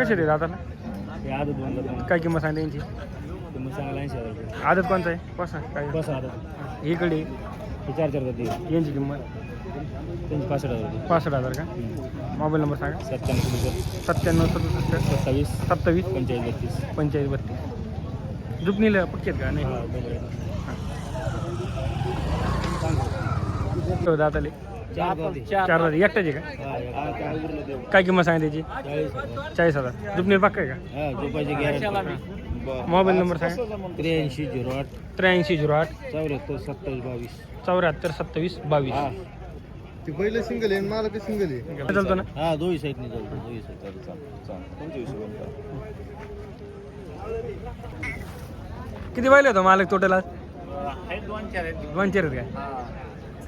कसे ते दाताला हे आदत बनलं काय किंमत सांगते यांची तुम्ही सांगायला 80,000 रुपये. आदत कोणचा आहे कसा काय बस आदत इकडे हे 4 जाती यांची किंमत त्यांची 65,000 रुपये. 65,000 का मोबाईल नंबर सांगा 97 97 27 27 45 32 45 32 जुपणीला पक्की आहेत का नाही हो, दाताले चार दात एकटाचे का काय किंमत सांगा त्याची 40,000 जुपणीला पक्का आहे का झोपायची गॅरंटी. मोबाईल नंबर सांगा 83 08 83 08 74 27 22. 74 27 22 ती पहिलं सिंगल आहे मला काही सिंगल आहे चालतो ना हा दोन्ही साईडने चालतो दोन्ही साईड चालतो. किती बैल होतो मालक टोटल आज आहेत 2-4 आहेत. 2-4 आहेत काय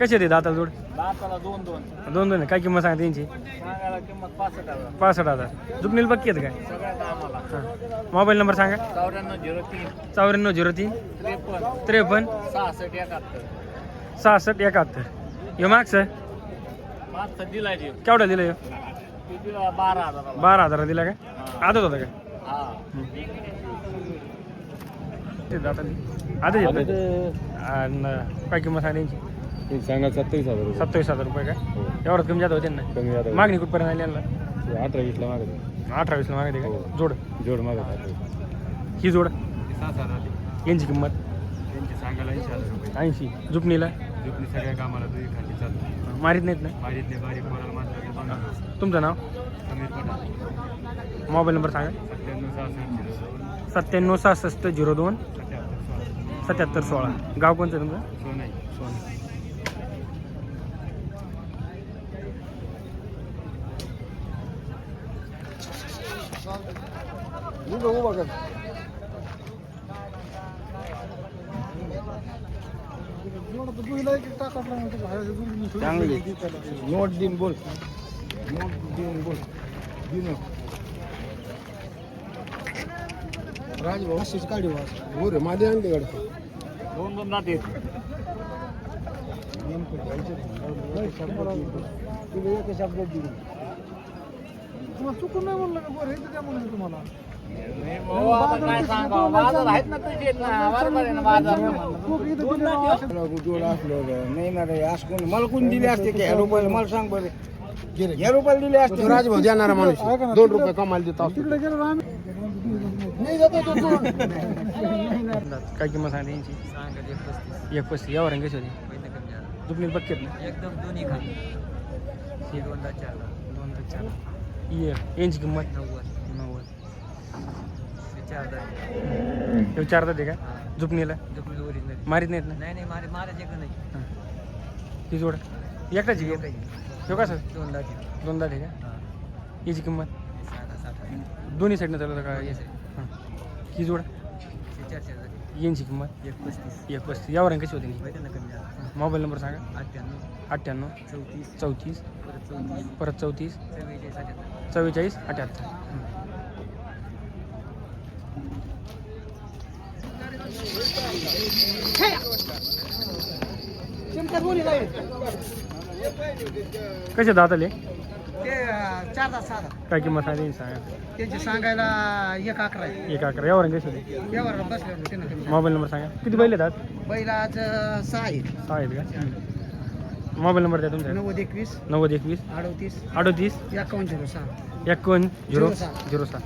कसे ते दाताला जोड दाताला 2 2 काय किंमत सांगा त्यांची सांगायला किंमत 65,000. 65,000 जुपणीला पक्की आहेत काय सगळ्यात आम्हाला हां मोबाईल नंबर सांगा 9403 9403 53 53 66 71. 66 71 यो मागचं मागचा दिला जे केवढा दिलं यो ते दिला 12,000. 12,000 दिला काय आदत होता काय हा ते दाताला आदत येत आणि काय किंमत सांगा त्यांची सांगा 27,000 रुपये 27,000 रुपये काय एवढं कमी जात होते ना कमी आता मागणी कुठपर्यंत आली यांना 18-20 ला मागत 18-20 मागते काय जोड जोड मागत ही जोड 6,000 यांची किंमत त्यांची सांगायला 80,000 रुपये 80 जुपणीला जुपणी सगळ्या कामाला तुझी खाली चालतो मारीत नाहीत ना बारीक नाही बारीक पोराला मात्र तुमचं नाव समीर पठाण मोबाईल नंबर सांगा 97 97 66 02 77 16 गाव कोणतं आहे तुमचं सोनाई चांगली नोट दिन बोल नोट दिन बोल दिन राजभाऊ अशीच काढी वास हो रे माझी आणली गाडी 2 नाते तुला एक शब्दात दिली तुम्हाला चुकून नाही म्हणलं का बरं हे तर त्या म्हणून तुम्हाला काय सांगा बाजार आहेत ना तुझे बरोबर आहे ना बाजार जोड असलं नाही ना रे आज कोण मला कोण दिले असते की ह्या रुपयाला मला सांग बरं ह्या रुपयाला दिले असते राजभाऊ देणारा माणूस 2 रुपये कमाल देतो तिकडे गेलो आम्ही नाही जातो तो जोड काय किंमत सांगते यांची 31 यावर कशी होती जुपणीला पक्की आहेत ना एकदम दोन्ही खाली हे 2 4 यांची किंमत 90 हे 4 दात आहे का जुपणीला मारीत नाहीत ना नाही नाही मारायचे का नाही ही जोड एकटाची घेऊ हे कसं 2 दाती 2 दात आहे का याची किंमत दोन्ही साईडनं चालवतं का हां ही जोड 4 यांची किंमत 31 यावर कशी होती मोबाईल नंबर सांगा 98 34 परत 34 44 78 कसे दात आले ते 4 तास 6 काय किंमत सांगा सांगा त्यांची सांगायला 1 11 आहे 1 11 यावर कशी होती व्यवहार बसले त्यांना कमी मोबाईल नंबर सांगा किती बैल आहेत बैल आज 6 आहेत 6 आहेत का मोबाईल नंबर द्या तुमचा 90 21 90 21 38 38 51 06 51 06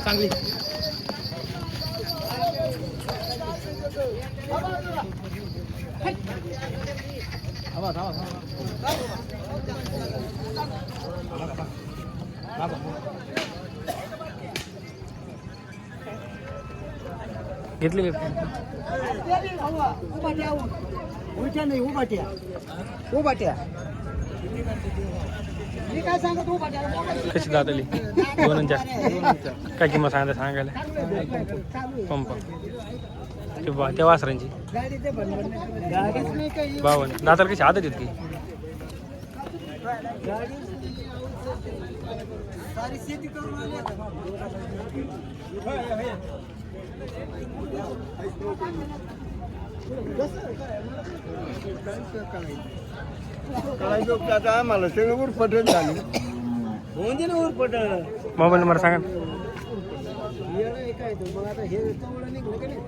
चांगली घेतले उलट्या नाही उभाट्या उभाट्या मी काय सांगतो उभाट्या कशी दात आली 2 4 काय किंमत सांगायला पंप त्या वासरांची गाडीचे गाडीच नाही काही 52 दाताला कशी आदत येत की सारी शेती करून आली काय लोक आता आम्हाला सगळं उरपटच झाली. होऊन दे ना उरपट. मोबाईल नंबर सांगा. काय तो मग आता हे तेवढं निघलं का नाही.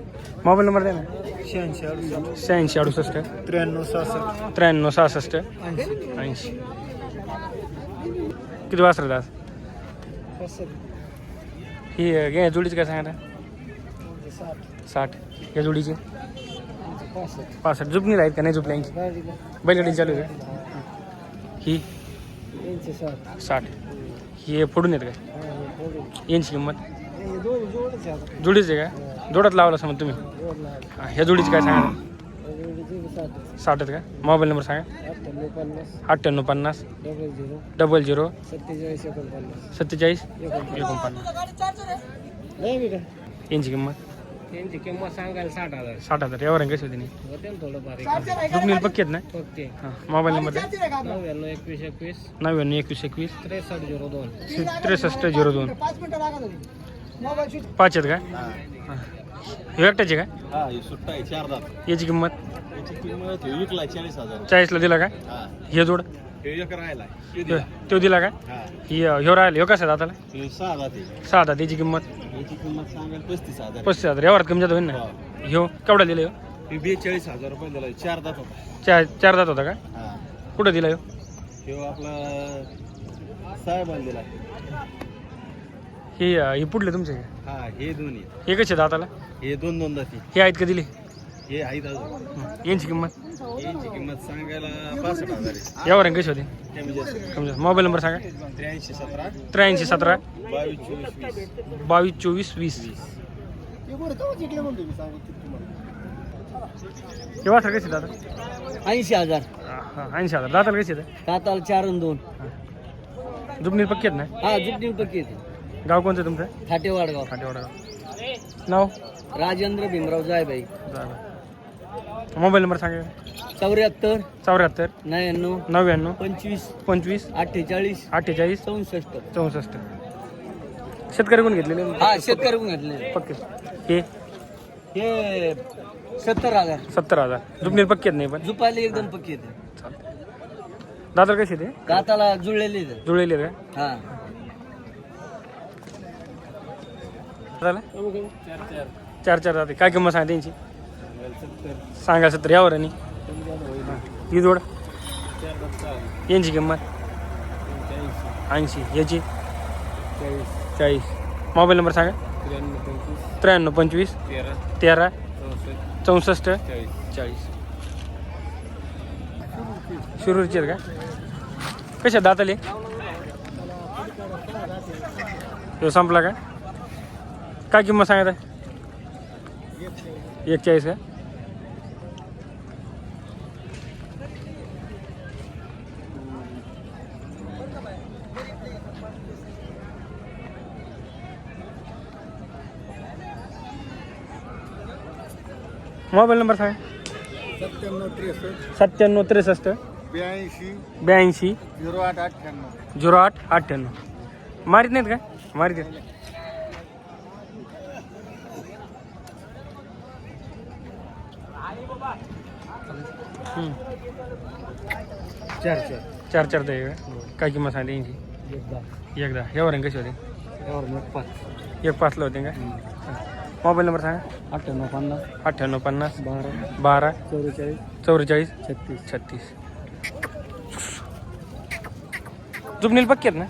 मोबाईल नंबर द्या ना. 86 86 68 93 66 93 66 80. किती वाजता दास ही घे जोडीची काय सांगा 60 या जोडीची 65 झुपणी राहील का नाही झुपल्या यांची बैलगाडी चालू आहे का ही 60 ही फोडून येत का यांची किंमत जोडीच आहे का जोडात लावला समज तुम्ही ह्या जोडीची काय सांगा 60 आहेत का मोबाईल नंबर सांगा 98 50 00 47 49 यांची किंमत त्यांची किंमत सांगायला 60,000. 60,000 यावर कशी होती नाही होते थोडं बारीक. दुखणील पक्की आहेत ना ओके. हां मोबाईल नंबर द्या 99 21 21 99 21 21 6302. 6302 5 आहेत का हां हे एकट्याचे का हा ही सुट्टा आहे 4 दात. याची किंमत याची किंमत 1,40,000. 40ला दिला का हा हे जोड हे एक राहिला तो दिला का हा ही ह्यो राहिला ह्यो कसा दाताला हे 6 दात आहे. 6 दात याची किंमत याची किंमत सांगायला 35,000. 35,000 यावर कमी जात होईल ना ह्यो केवढा दिला ह्यो हे 42,000 रुपये दिला. 4 दात होता. चार दात होता का हा कुठं दिला ह्यो हे आपला साहेबांनी दिला. ही पुढले तुमचे का? हा हे दोन्ही हे कसे दाताला हे 2 दाती. हे आहेत का दिले हे आहेत अजून. यांची किंमत यांची किंमत सांगायला 65,000 आहे. यावर कशी होती कमी जास्त. कमी मोबाईल नंबर सांगा 83 17 83 17 22 24 22 24 20 केव्हा सर कसे दादा 80,000. हां 80,000 दाताला कसे येतं काताल 4 आणि 2. जुबनीर पक्की आहेत ना हा जुबनी पक्की गाव कोणतं तुमचं थाटेवाडगाव. फाटेवाडा नाव राजेंद्र भीमराव जायबाई. मोबाईल नंबर सांगा 74 74 99 99 25 25 48 48 64. 64 शेतकरी कोण घेतलेले हा शेतकरी पण घेतले. पक्के हे हे 70,000. 70,000 जुबनीर पक्की आहेत नाही पण झुपायला एकदम पक्की येते. दाताला कसे ते काताला जुळलेले जुळलेले का हा. दादाला 4 जाते काय किंमत सांगा त्यांची सांगा 70 यावर आणि ही जोड यांची किंमत 80 याची 40 मोबाईल नंबर सांगा 93 25 13 64 40 शिरूरची आहेत का कशा दाताले तो संपला का काय किंमत सांगा 41 का मोबाईल नंबर सांगा 97 63 82 08 98 मारित नाहीत का मारित आहेत. चार ते काय किंमत सांगते यांची एकदा यावर कशी होते 1.5 होते का मोबाईल नंबर सांगा 98 50 12 44 36 जुबनील पक्की आहेत ना